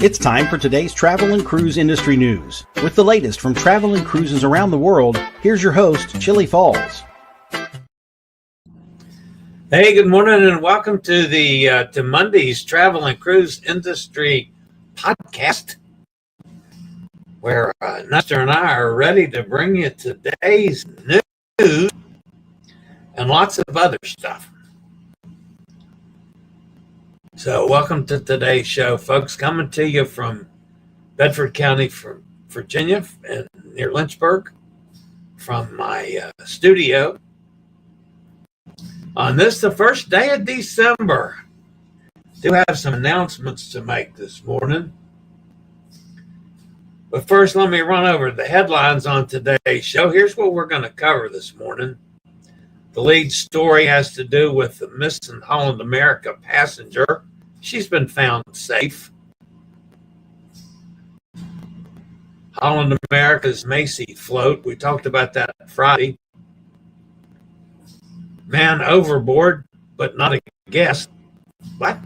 It's time for today's travel and cruise industry news. With the latest from travel and cruises around the world, here's your host, Chillie Falls. Hey, good morning and welcome to the to Monday's Travel and Cruise Industry Podcast, where Nestor and I are ready to bring you today's news and lots of other stuff. So welcome to today's show, folks, coming to you from Bedford County, from Virginia, and near Lynchburg, from my studio. On this, the first day of December, I do have some announcements to make this morning. But first, let me run over the headlines on today's show. Here's what we're going to cover this morning. The lead story has to do with the missing Holland America passenger. She's been found safe. Holland America's Macy float. We talked about that Friday. Man overboard, but not a guest. What?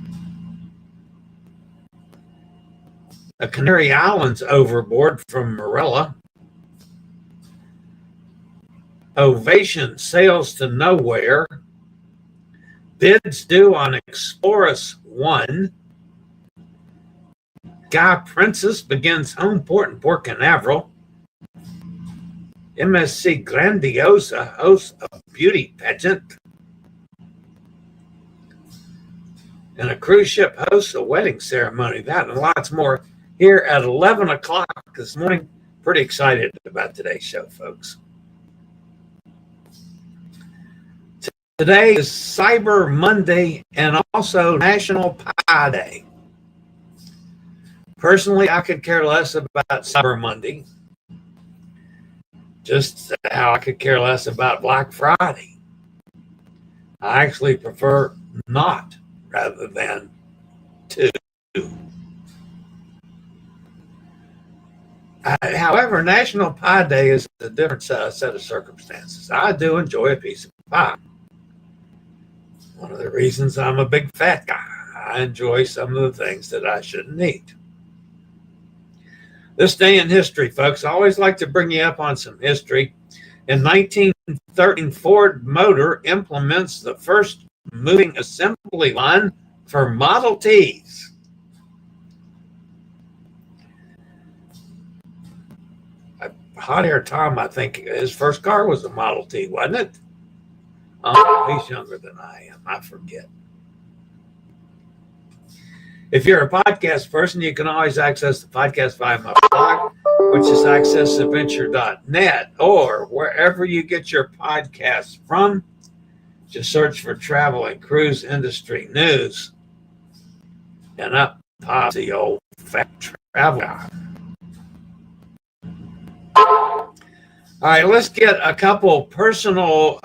A Canary Islands overboard from Marella. Ovation sails to nowhere. Bids due on Exploris 1. Guy Princess begins Homeport in Port Canaveral. MSC Grandiosa hosts a beauty pageant. And a cruise ship hosts a wedding ceremony. That and lots more here at 11 o'clock this morning. Pretty excited about today's show, folks. Today is Cyber Monday and also National Pie Day. Personally, I could care less about Cyber Monday, just how I could care less about Black Friday. I actually prefer not rather than to. However, National Pie Day is a different set of circumstances. I do enjoy a piece of pie. One of the reasons I'm a big fat guy. I enjoy some of the things that I shouldn't eat. This day in history, folks, I always like to bring you up on some history. In 1913, Ford Motor implements the first moving assembly line for Model Ts. Hot Air Tom, I think his first car was a Model T, wasn't it? Oh, he's younger than I am. I forget. If you're a podcast person, you can always access the podcast via my blog, which is accessadventure.net, or wherever you get your podcasts from. Just search for Travel and Cruise Industry News, and up pops the old fat travel guy. All right, let's get a couple personal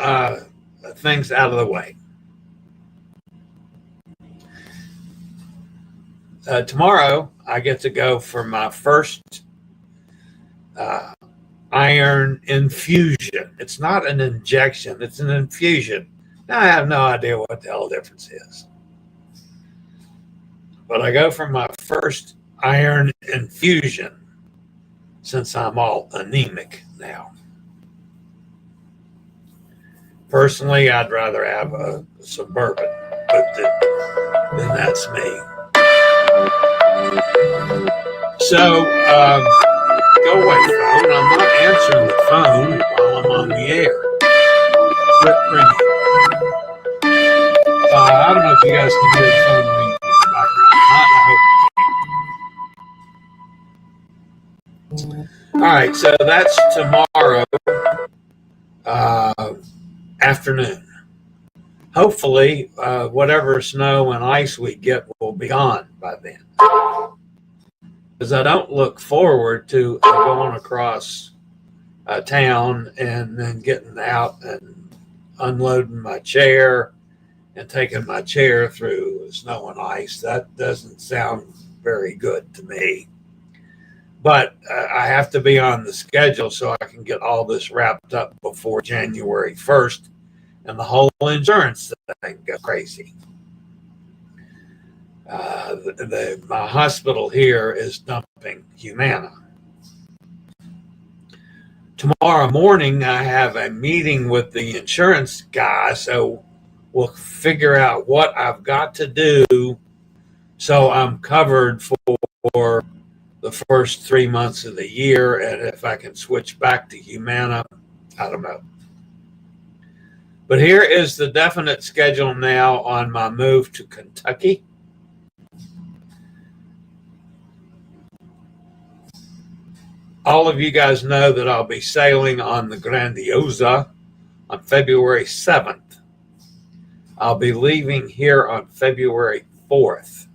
things out of the way. Tomorrow, I get to go for my first iron infusion. It's not an injection, it's an infusion. Now, I have no idea what the hell the difference is. But I go for my first iron infusion since I'm all anemic now. Personally, I'd rather have a Suburban, but then that's me. So, go away, phone. I'm not answering the phone while I'm on the air. Quit ringing. I don't know if you guys can hear the phone ringing in the background. All right, so that's tomorrow afternoon. Hopefully, whatever snow and ice we get will be gone by then. Because I don't look forward to going across town and then getting out and unloading my chair and taking my chair through snow and ice. That doesn't sound very good to me. But I have to be on the schedule so I can get all this wrapped up before January 1st. And the whole insurance thing goes crazy. My hospital here is dumping Humana. Tomorrow morning, I have a meeting with the insurance guy, so we'll figure out what I've got to do so I'm covered for the first 3 months of the year, and if I can switch back to Humana, I don't know. But here is the definite schedule now on my move to Kentucky. All of you guys know that I'll be sailing on the Grandiosa on February 7th. I'll be leaving here on February 4th,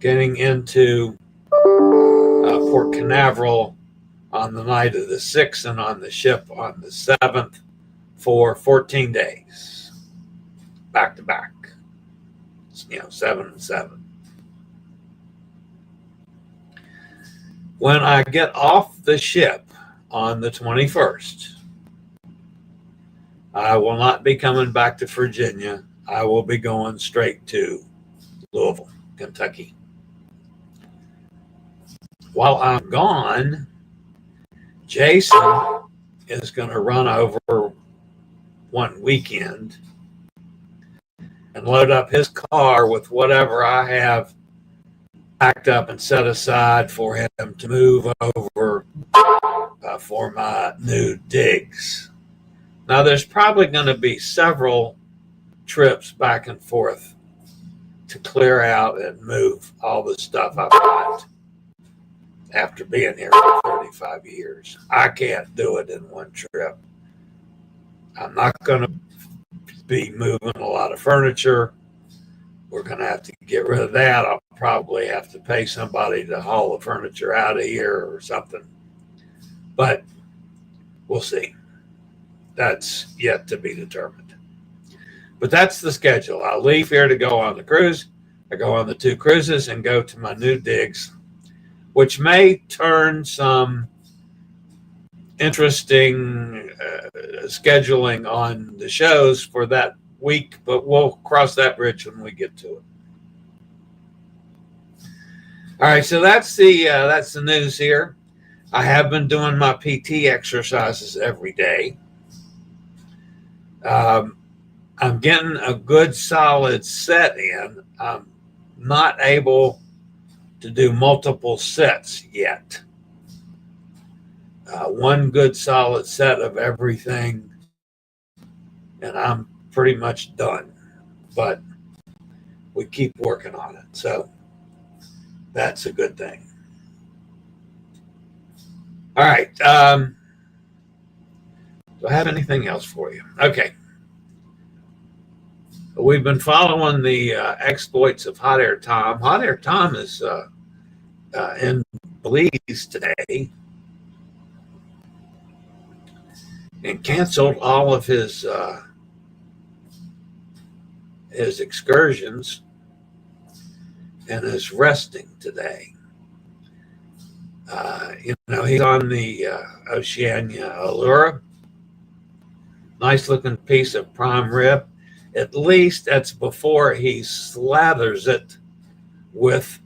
getting into Port Canaveral on the night of the 6th and on the ship on the 7th for 14 days, back to back, 7 and 7. When I get off the ship on the 21st, I will not be coming back to Virginia. I will be going straight to Louisville, Kentucky. While I'm gone, Jason is going to run over one weekend and load up his car with whatever I have packed up and set aside for him to move over for my new digs. Now, there's probably going to be several trips back and forth to clear out and move all the stuff I've got after being here for 35 years. I can't do it in one trip. I'm not going to be moving a lot of furniture. We're going to have to get rid of that. I'll probably have to pay somebody to haul the furniture out of here or something. But we'll see. That's yet to be determined. But that's the schedule. I'll leave here to go on the cruise. I go on the 2 cruises and go to my new digs, which may turn some interesting scheduling on the shows for that week, but we'll cross that bridge when we get to it. All right, so that's the news here. I have been doing my PT exercises every day. I'm getting a good solid set in. I'm not able to do multiple sets yet. One good solid set of everything, and I'm pretty much done. But we keep working on it, so that's a good thing. All right. Do I have anything else for you? Okay. We've been following the exploits of Hot Air Tom. Hot Air Tom is in Belize today and canceled all of his excursions and is resting today. He's on the Oceania Allura. Nice looking piece of prime rib. At least that's before he slathers it with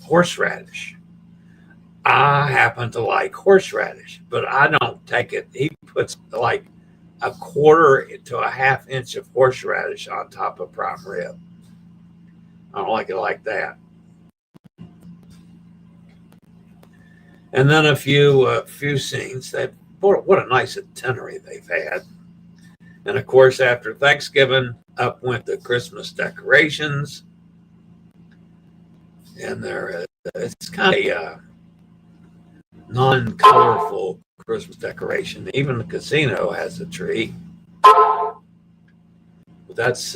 horseradish. I happen to like horseradish, but I don't take it. He puts like a quarter to a half inch of horseradish on top of prime rib. I don't like it like that. And then a few scenes. What a nice itinerary they've had. And of course, after Thanksgiving, up went the Christmas decorations. And it's kind of non-colorful Christmas decoration. Even the casino has a tree. But that's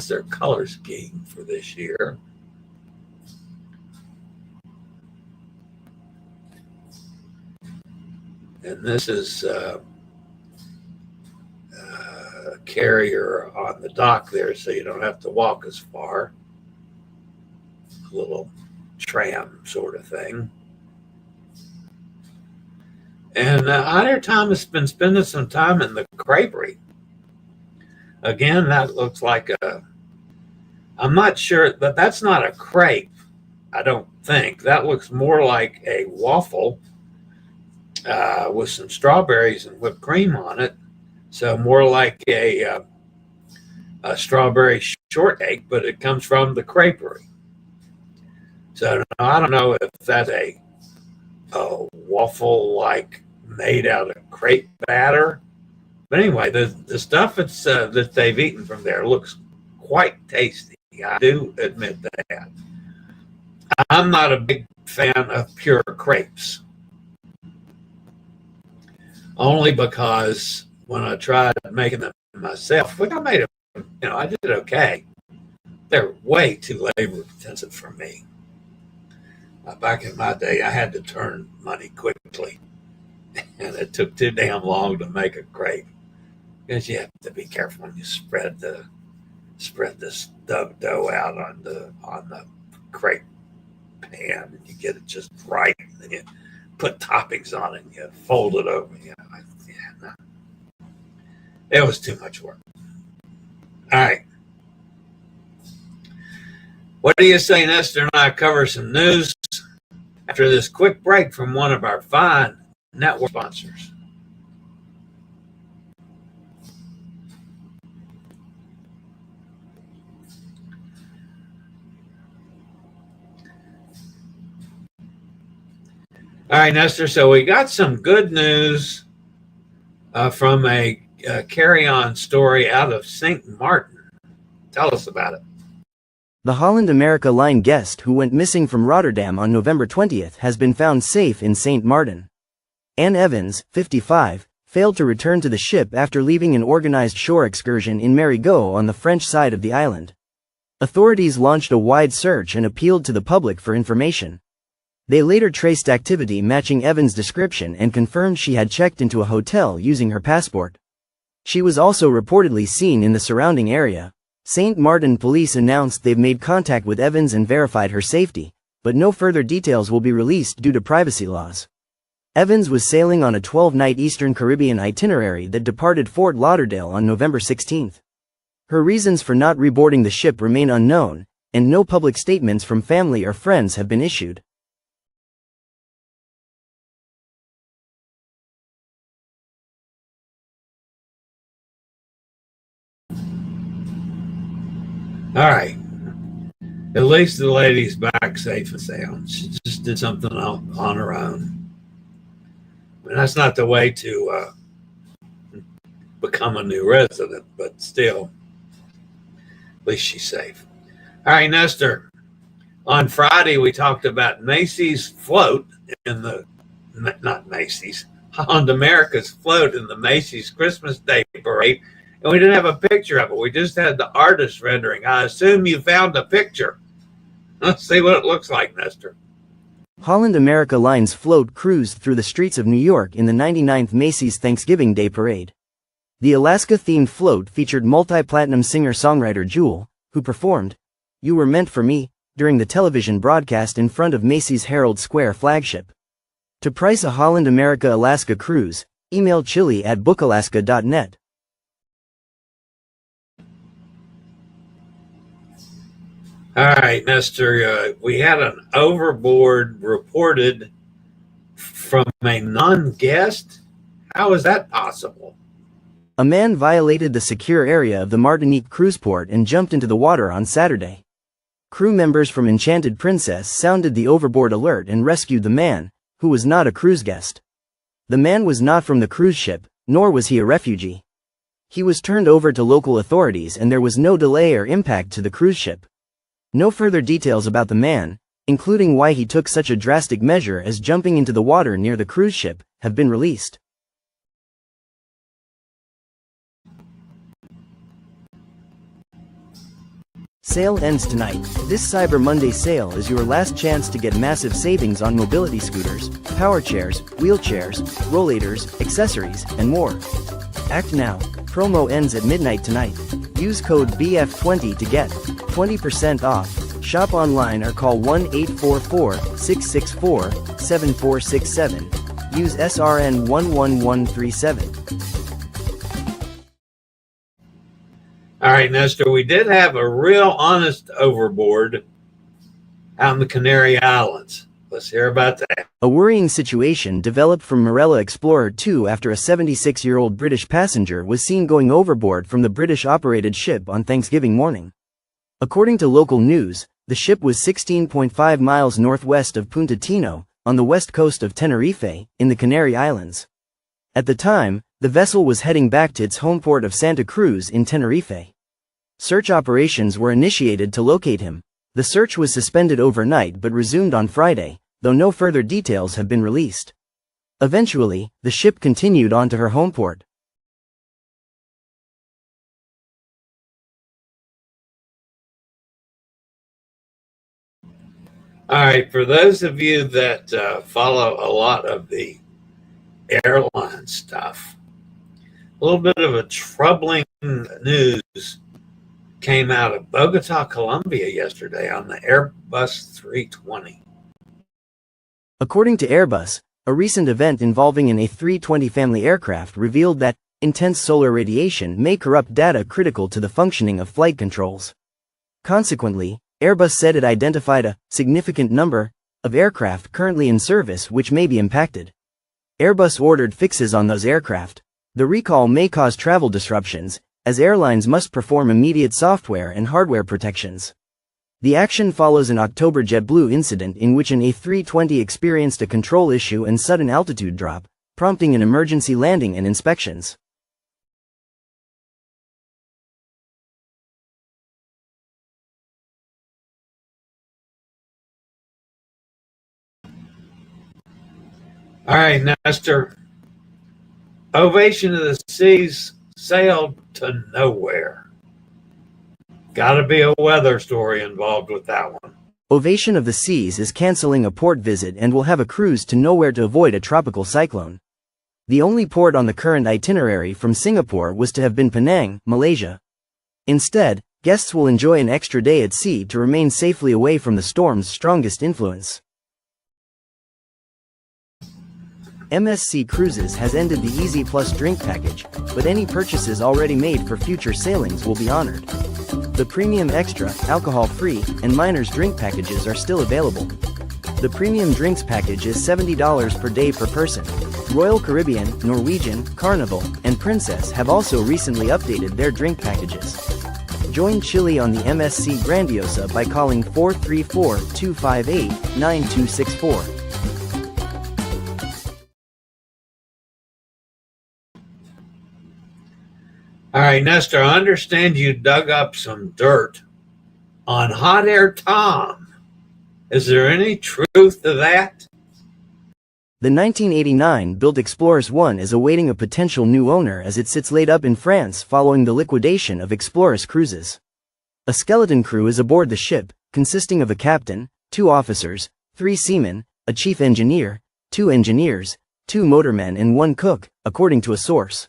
their color scheme for this year. And this is a carrier on the dock there, so you don't have to walk as far. A little tram sort of thing. And Hot Air Tom has been spending some time in the Crapery. Again, that looks like I'm not sure, but that's not a crepe. I don't think that looks more like a waffle with some strawberries and whipped cream on it. So more like a strawberry shortcake, but it comes from the creperie. So I don't know if that's a waffle like made out of crepe batter. But anyway, the stuff that they've eaten from there looks quite tasty. I do admit that. I'm not a big fan of pure crepes, only because when I tried making them myself, which I made them, I did okay. They're way too labor intensive for me. Back in my day, I had to turn money quickly, and it took too damn long to make a crepe because you have to be careful when you spread this dough out on the crepe pan, and you get it just right, and then you put toppings on it, and you fold it over. No. It was too much work. All right. What do you say, Nestor and I cover some news after this quick break from one of our fine network sponsors? All right, Nestor, so we got some good news from a carry-on story out of St. Martin. Tell us about it. The Holland America Line guest who went missing from Rotterdam on November 20th has been found safe in St. Martin. Anne Evans, 55, failed to return to the ship after leaving an organized shore excursion in Marigot on the French side of the island. Authorities launched a wide search and appealed to the public for information. They later traced activity matching Evans' description and confirmed she had checked into a hotel using her passport. She was also reportedly seen in the surrounding area. St. Martin police announced they've made contact with Evans and verified her safety, but no further details will be released due to privacy laws. Evans was sailing on a 12-night Eastern Caribbean itinerary that departed Fort Lauderdale on November 16. Her reasons for not reboarding the ship remain unknown, and no public statements from family or friends have been issued. All right. At least the lady's back safe and sound. She just did something on her own. I mean, that's not the way to become a new resident, but still, at least she's safe. All right, Nestor. On Friday, we talked about Macy's float in the, not Macy's, Holland America's float in the Macy's Christmas Day Parade. And we didn't have a picture of it. We just had the artist rendering. I assume you found a picture. Let's see what it looks like, Nestor. Holland America Line's float cruised through the streets of New York in the 99th Macy's Thanksgiving Day Parade. The Alaska-themed float featured multi-platinum singer-songwriter Jewel, who performed "You Were Meant for Me" during the television broadcast in front of Macy's Herald Square flagship. To price a Holland America Alaska cruise, email chillie@bookalaska.net. All right, Nestor, we had an Overboard reported from a non-guest. How is that possible? A man violated the secure area of the Martinique cruise port and jumped into the water on Saturday. Crew members from Enchanted Princess sounded the Overboard alert and rescued the man, who was not a cruise guest. The man was not from the cruise ship, nor was he a refugee. He was turned over to local authorities and there was no delay or impact to the cruise ship. No further details about the man, including why he took such a drastic measure as jumping into the water near the cruise ship, have been released. Sale ends tonight. This Cyber Monday sale is your last chance to get massive savings on mobility scooters, power chairs, wheelchairs, rollators, accessories, and more. Act now. Promo ends at midnight tonight. Use code BF20 to get 20% off. Shop online or call 1-844-664-7467. Use SRN 11137. All All right, Nestor, we did have a real honest overboard out in the Canary Islands. Let's hear about that. A worrying situation developed from Marella Explorer 2 after a 76-year-old British passenger was seen going overboard from the British-operated ship on Thanksgiving morning. According to local news, the ship was 16.5 miles northwest of Punta Tino, on the west coast of Tenerife, in the Canary Islands. At the time, the vessel was heading back to its home port of Santa Cruz in Tenerife. Search operations were initiated to locate him. The search was suspended overnight but resumed on Friday, though no further details have been released. Eventually, the ship continued on to her home port. All right, for those of you that follow a lot of the airline stuff, a little bit of a troubling news came out of Bogota, Colombia yesterday on the Airbus 320. According to Airbus, a recent event involving an A320 family aircraft revealed that intense solar radiation may corrupt data critical to the functioning of flight controls. Consequently, Airbus said it identified a significant number of aircraft currently in service which may be impacted. Airbus ordered fixes on those aircraft. The recall may cause travel disruptions, as airlines must perform immediate software and hardware protections. The action follows an October JetBlue incident in which an A320 experienced a control issue and sudden altitude drop, prompting an emergency landing and inspections. All right, Nestor. Ovation of the Seas sailed to nowhere. Got to be a weather story involved with that one. Ovation of the Seas is canceling a port visit and will have a cruise to nowhere to avoid a tropical cyclone. The only port on the current itinerary from Singapore was to have been Penang, Malaysia. Instead, guests will enjoy an extra day at sea to remain safely away from the storm's strongest influence. MSC Cruises has ended the Easy Plus drink package, but any purchases already made for future sailings will be honored. The Premium Extra, alcohol-free, and Minors drink packages are still available. The Premium Drinks package is $70 per day per person. Royal Caribbean, Norwegian, Carnival, and Princess have also recently updated their drink packages. Join Chillie on the MSC Grandiosa by calling 434-258-9264. All right, Nestor, I understand you dug up some dirt on Hot Air Tom. Is there any truth to that? The 1989-built Exploris 1 is awaiting a potential new owner as it sits laid up in France following the liquidation of Exploris Cruises. A skeleton crew is aboard the ship, consisting of a captain, 2 officers, 3 seamen, a chief engineer, 2 engineers, 2 motormen and 1 cook, according to a source.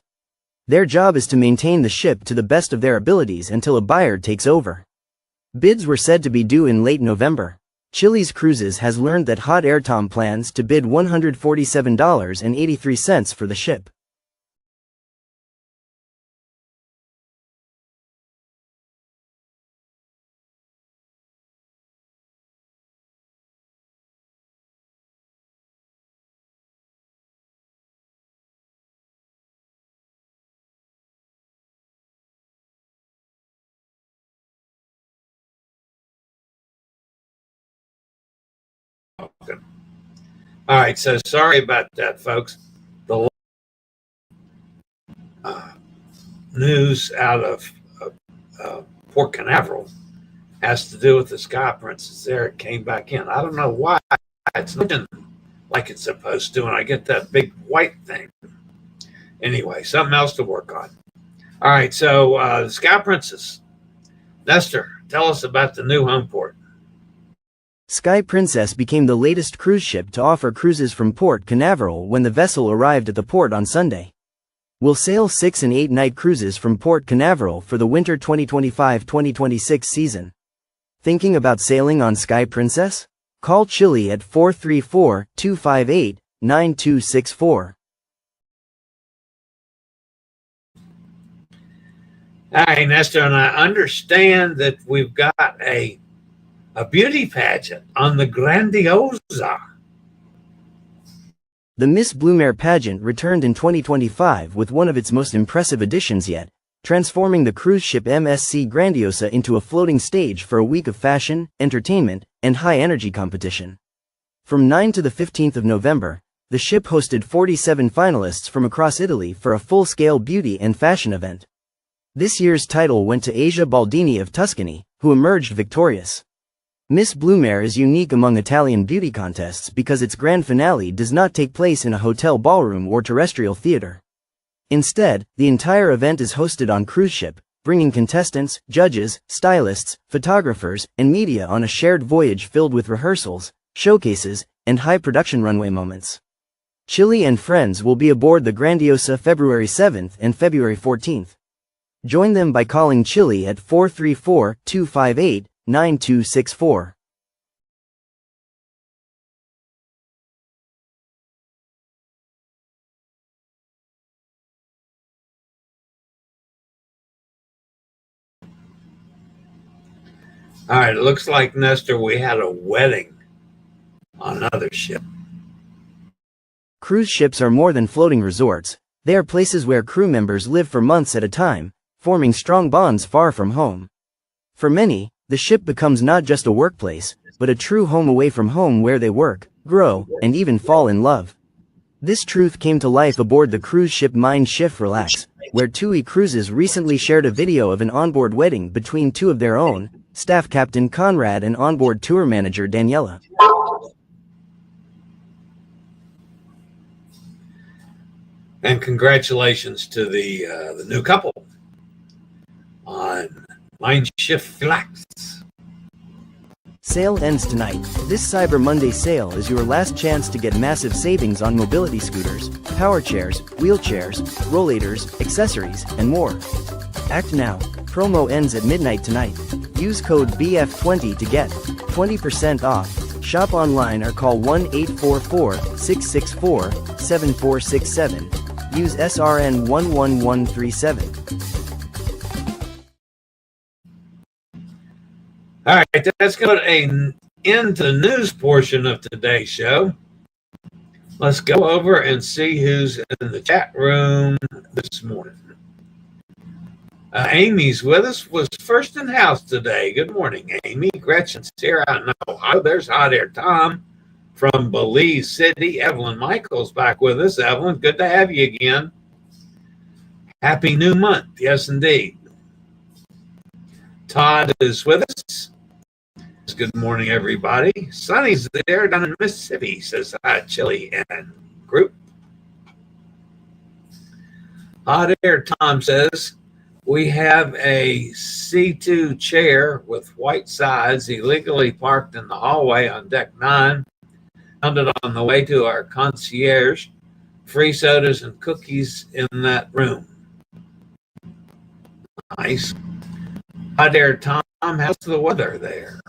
Their job is to maintain the ship to the best of their abilities until a buyer takes over. Bids were said to be due in late November. Chilliescruises has learned that Hot Air Tom plans to bid $147.83 for the ship. All right, so sorry about that, folks. The news out of Port Canaveral has to do with the Sky Princess there. It came back in. I don't know why it's not like it's supposed to, and I get that big white thing. Anyway, something else to work on. All right, so the Sky Princess. Nestor, tell us about the new Homeport. Sky Princess became the latest cruise ship to offer cruises from Port Canaveral when the vessel arrived at the port on Sunday. Will sail 6- and 8-night cruises from Port Canaveral for the winter 2025-2026 season. Thinking about sailing on Sky Princess? Call Chillie at 434-258-9264. Hi, Nestor, and I understand that we've got a beauty pageant on the Grandiosa. The Miss Blumare pageant returned in 2025 with one of its most impressive additions yet, transforming the cruise ship MSC Grandiosa into a floating stage for a week of fashion, entertainment, and high-energy competition. From 9 to the 15th of November, the ship hosted 47 finalists from across Italy for a full-scale beauty and fashion event. This year's title went to Asia Baldini of Tuscany, who emerged victorious. Miss Blumare is unique among Italian beauty contests because its grand finale does not take place in a hotel ballroom or terrestrial theater. Instead, the entire event is hosted on cruise ship, bringing contestants, judges, stylists, photographers, and media on a shared voyage filled with rehearsals, showcases, and high production runway moments. Chillie and friends will be aboard the Grandiosa February 7th and February 14th. Join them by calling Chillie at 434-258-9264. All right, it looks like, Nestor, we had a wedding on another ship. Cruise ships are more than floating resorts. They are places where crew members live for months at a time, forming strong bonds far from home. For many, the ship becomes not just a workplace, but a true home away from home where they work, grow, and even fall in love. This truth came to life aboard the cruise ship Mind Shift Relax, where TUI Cruises recently shared a video of an onboard wedding between two of their own, Staff Captain Conrad and onboard tour manager Daniela. And congratulations to the new couple on Mind Shift Relax. Sale ends tonight. This Cyber Monday sale is your last chance to get massive savings on mobility scooters, power chairs, wheelchairs, rollators, accessories, and more. Act now. Promo ends at midnight tonight. Use code BF20 to get 20% off. Shop online or call 1-844-664-7467. Use SRN 11137. All right, let's go to an end to the news portion of today's show. Let's go over and see who's in the chat room this morning. Amy's with us, was first in house today. Good morning, Amy. Gretchen's here out in Ohio. There's Hot Air Tom from Belize City. Evelyn Michaels back with us. Evelyn, good to have you again. Happy new month. Yes, indeed. Todd is with us. Good morning, everybody. Sonny's there down in Mississippi. Says hi, Chillie and group. Hot Air Tom says, we have a C2 chair with white sides illegally parked in the hallway on deck 9. Found it on the way to our concierge. Free sodas and cookies in that room. Nice. Hot Air Tom, how's the weather there?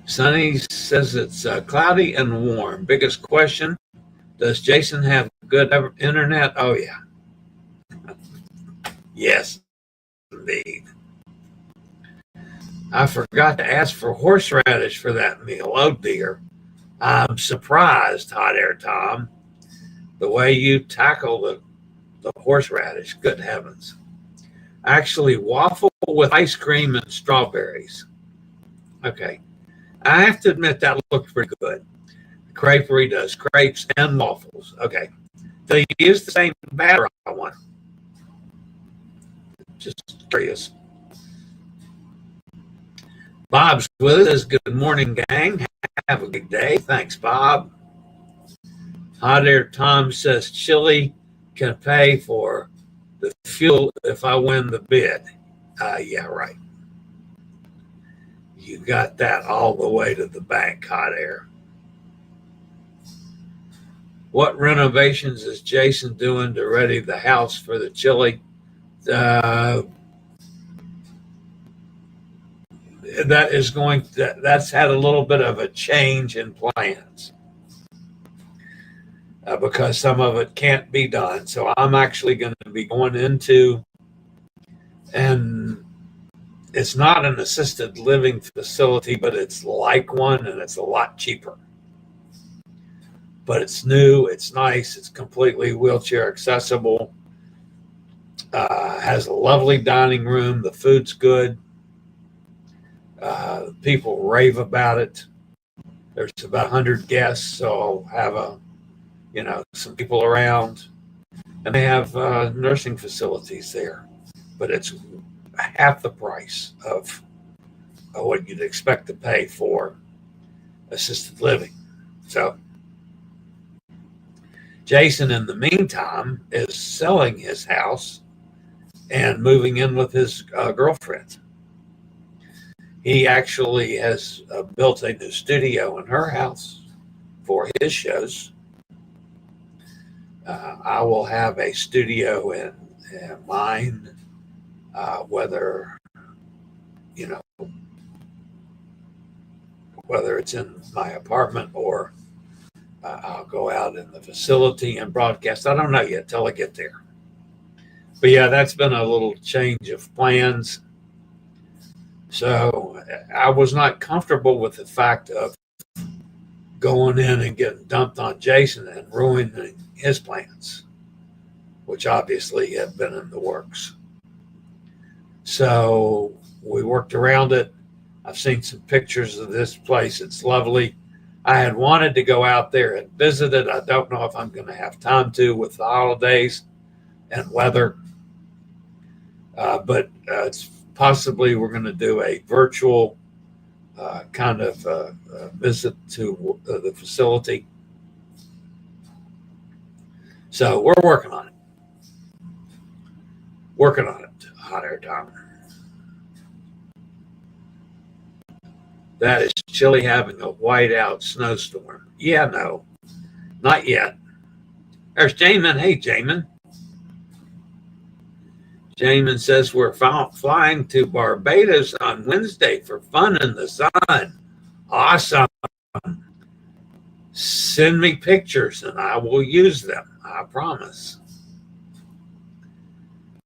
Sunny says it's cloudy and warm. Biggest question, does Jason have good internet? Oh, yeah. Yes, indeed. I forgot to ask for horseradish for that meal. Oh, dear. I'm surprised, Hot Air Tom, the way you tackle the horseradish. Good heavens. Actually, waffle with ice cream and strawberries. Okay. I have to admit that looks pretty good. The creperie does crepes and waffles. Okay. Do you use the same batter? I want. Just curious. Bob's with us. Good morning, gang. Have a good day. Thanks, Bob. Hot Air Tom says Chillie can pay for the fuel if I win the bid. Yeah, right. You got that all the way to the bank, Hot Air. What renovations is Jason doing to ready the house for the Chillie? That's had a little bit of a change in plans. because some of it can't be done. So I'm actually going to be going into, and it's not an assisted living facility, but it's like one, and it's a lot cheaper. But it's new, it's nice, it's completely wheelchair accessible, has a lovely dining room, the food's good, people rave about it. There's about 100 guests, so I'll have some people around, and they have nursing facilities there, but it's half the price of what you'd expect to pay for assisted living. So Jason, in the meantime, is selling his house and moving in with his girlfriend. He actually has built a new studio in her house for his shows. I will have a studio in mine, whether it's in my apartment or I'll go out in the facility and broadcast. I don't know yet till I get there. But yeah, that's been a little change of plans. So I was not comfortable with the fact of going in and getting dumped on Jason and ruining his plans, which obviously have been in the works. So we worked around it. I've seen some pictures of this place. It's lovely. I had wanted to go out there and visit it. I don't know if I'm going to have time to with the holidays and weather. But it's possibly we're going to do a virtual kind of visit to the facility. So we're working on it. Hot air time. That is Chillie having a whiteout snowstorm. Yeah, no, not yet. There's Jamin. Hey, Jamin. Jamin says we're flying to Barbados on Wednesday for fun in the sun. Awesome. Send me pictures and I will use them. I promise.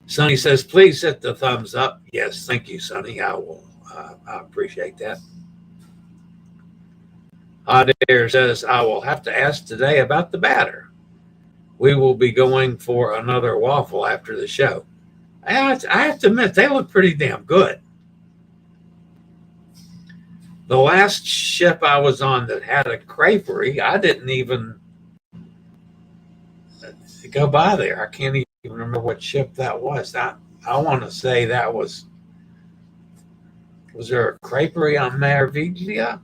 Sonny says, please hit the thumbs up. Yes, thank you, Sonny. I will. I appreciate that. Hot Air says, I will have to ask today about the batter. We will be going for another waffle after the show. I have to admit, they look pretty damn good. The last ship I was on that had a creperie, I didn't even go by there. I can't even remember what ship that was. I want to say that was there a creperie on Maraviglia?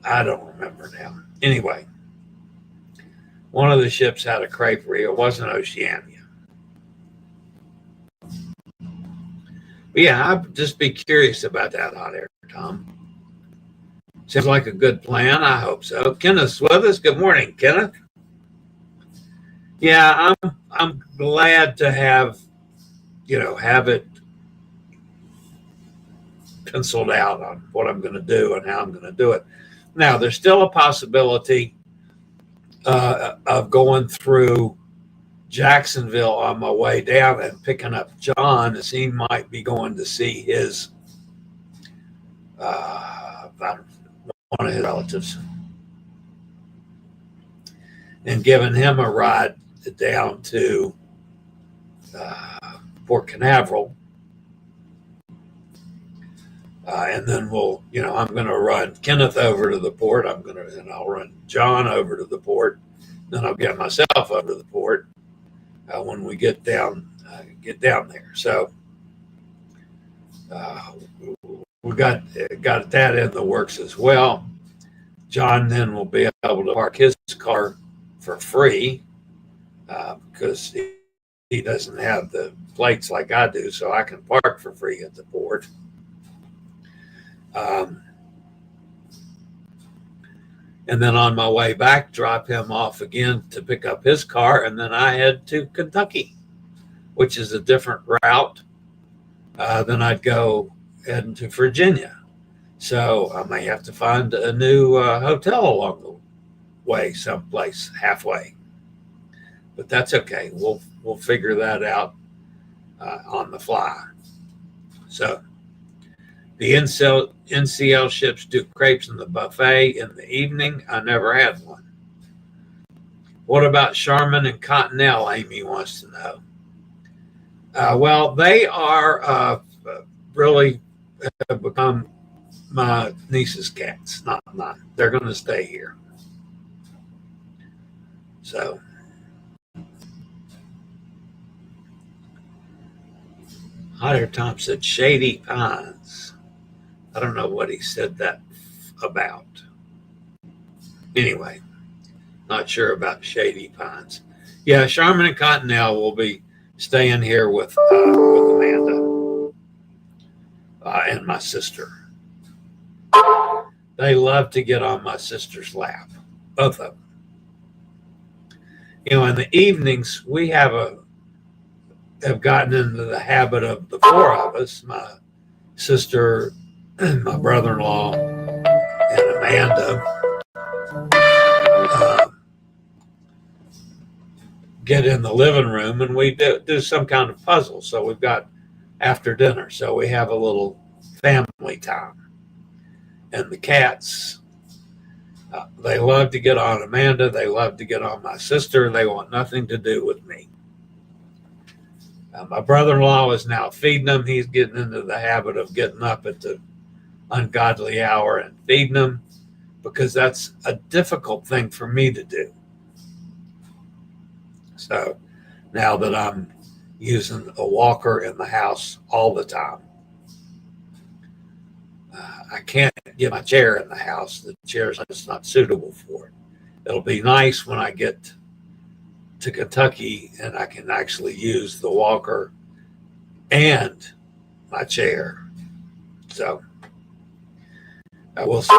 I don't remember now. Anyway, one of the ships had a creperie. It wasn't Oceania. But yeah, I'd just be curious about that hot air, Tom. Seems like a good plan. I hope so. Kenneth's with us. Good morning, Kenneth. Yeah, I'm glad to have it penciled out on what I'm going to do and how I'm going to do it. Now, there's still a possibility of going through Jacksonville on my way down and picking up John, as he might be going to see his one of his relatives, and giving him a ride down to Port Canaveral. And then I'm going to run Kenneth over to the port. I'll run John over to the port. Then I'll get myself over to the port when we get down there. So we got that in the works as well. John then will be able to park his car for free because he doesn't have the plates like I do, so I can park for free at the port. And then on my way back, drop him off again to pick up his car, and then I head to Kentucky, which is a different route than I'd go heading to Virginia. So I may have to find a new hotel along the way, someplace halfway. But that's okay. We'll figure that out on the fly. So the NCL ships do crepes in the buffet in the evening. I never had one. What about Charmin and Cottonelle? Amy wants to know. Well, they are really have become my niece's cats, not mine. They're going to stay here. So, Hot Air Tom said Shady Pines. I don't know what he said that about. Anyway, not sure about Shady Pines. Yeah, Charmin and Cottonelle will be staying here with Amanda and my sister. They love to get on my sister's lap, both of them. You know, in the evenings, we have gotten into the habit of the four of us, my sister, my brother-in-law, and Amanda, get in the living room and we do some kind of puzzle. So we've got after dinner. So we have a little family time. And the cats, they love to get on Amanda. They love to get on my sister. They want nothing to do with me. My brother-in-law is now feeding them. He's getting into the habit of getting up at the ungodly hour and feeding them because that's a difficult thing for me to do. So now that I'm using a walker in the house all the time, I can't get my chair in the house. The chair's just not suitable for it. It'll be nice when I get to Kentucky and I can actually use the walker and my chair. So we'll see.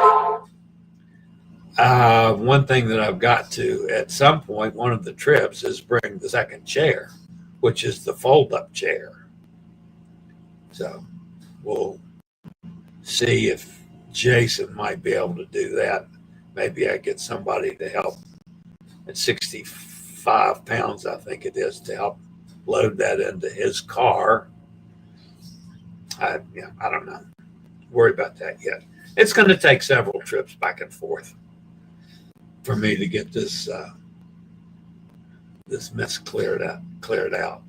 One thing that I've got to, at some point, one of the trips is bring the second chair, which is the fold-up chair. So we'll see if Jason might be able to do that. Maybe I get somebody to help at 65 pounds, I think it is, to help load that into his car. I don't know. Worry about that yet. It's going to take several trips back and forth for me to get this mess cleared out.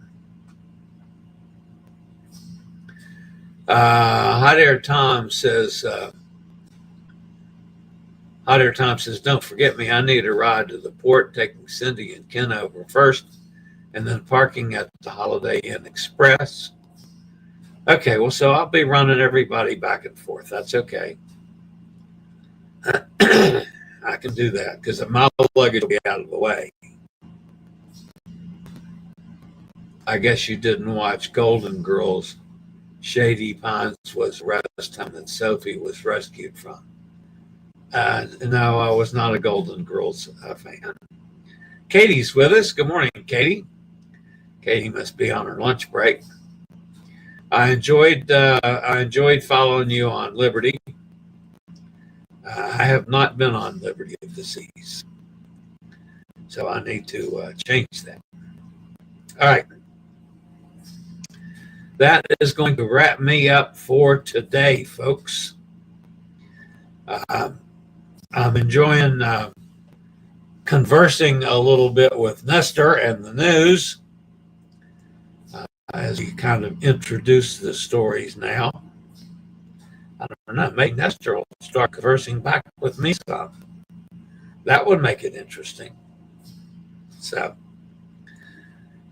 Hot Air Tom says, don't forget me. I need a ride to the port, taking Cindy and Ken over first, and then parking at the Holiday Inn Express. Okay, well, so I'll be running everybody back and forth. That's okay. I can do that because my luggage will be out of the way. I guess you didn't watch Golden Girls. Shady Pines was the rest time that Sophie was rescued from. No, I was not a Golden Girls fan. Katie's with us. Good morning, Katie. Katie must be on her lunch break. I enjoyed following you on Liberty. I have not been on Liberty of the Seas, so I need to change that. All right. That is going to wrap me up for today, folks. I'm enjoying conversing a little bit with Nestor and the news as we kind of introduce the stories now. I don't know, maybe Nestor will start conversing back with me some. That would make it interesting. So,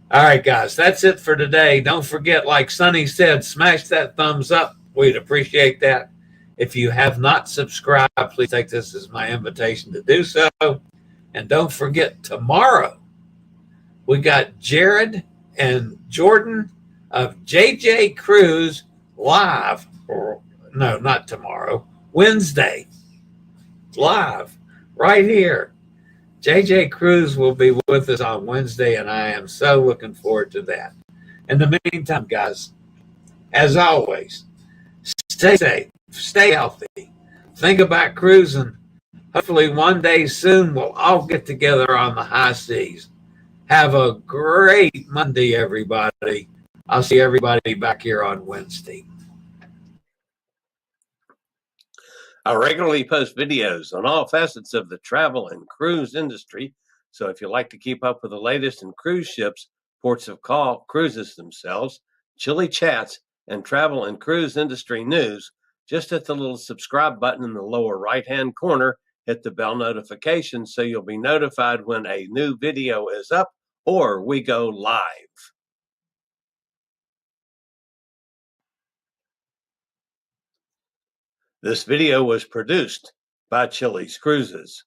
all right, guys, that's it for today. Don't forget, like Sonny said, smash that thumbs up. We'd appreciate that. If you have not subscribed, please take this as my invitation to do so. And don't forget, tomorrow, we got Jared and Jordan of JJ Cruise live. No, not tomorrow. Wednesday. Live. Right here. JJ Cruise will be with us on Wednesday, and I am so looking forward to that. In the meantime, guys, as always, stay safe, stay healthy, think about cruising. Hopefully, one day soon, we'll all get together on the high seas. Have a great Monday, everybody. I'll see everybody back here on Wednesday. I regularly post videos on all facets of the travel and cruise industry. So if you like to keep up with the latest in cruise ships, ports of call, cruises themselves, Chillie chats, and travel and cruise industry news, just hit the little subscribe button in the lower right-hand corner, hit the bell notification so you'll be notified when a new video is up or we go live. This video was produced by Chilliescruises.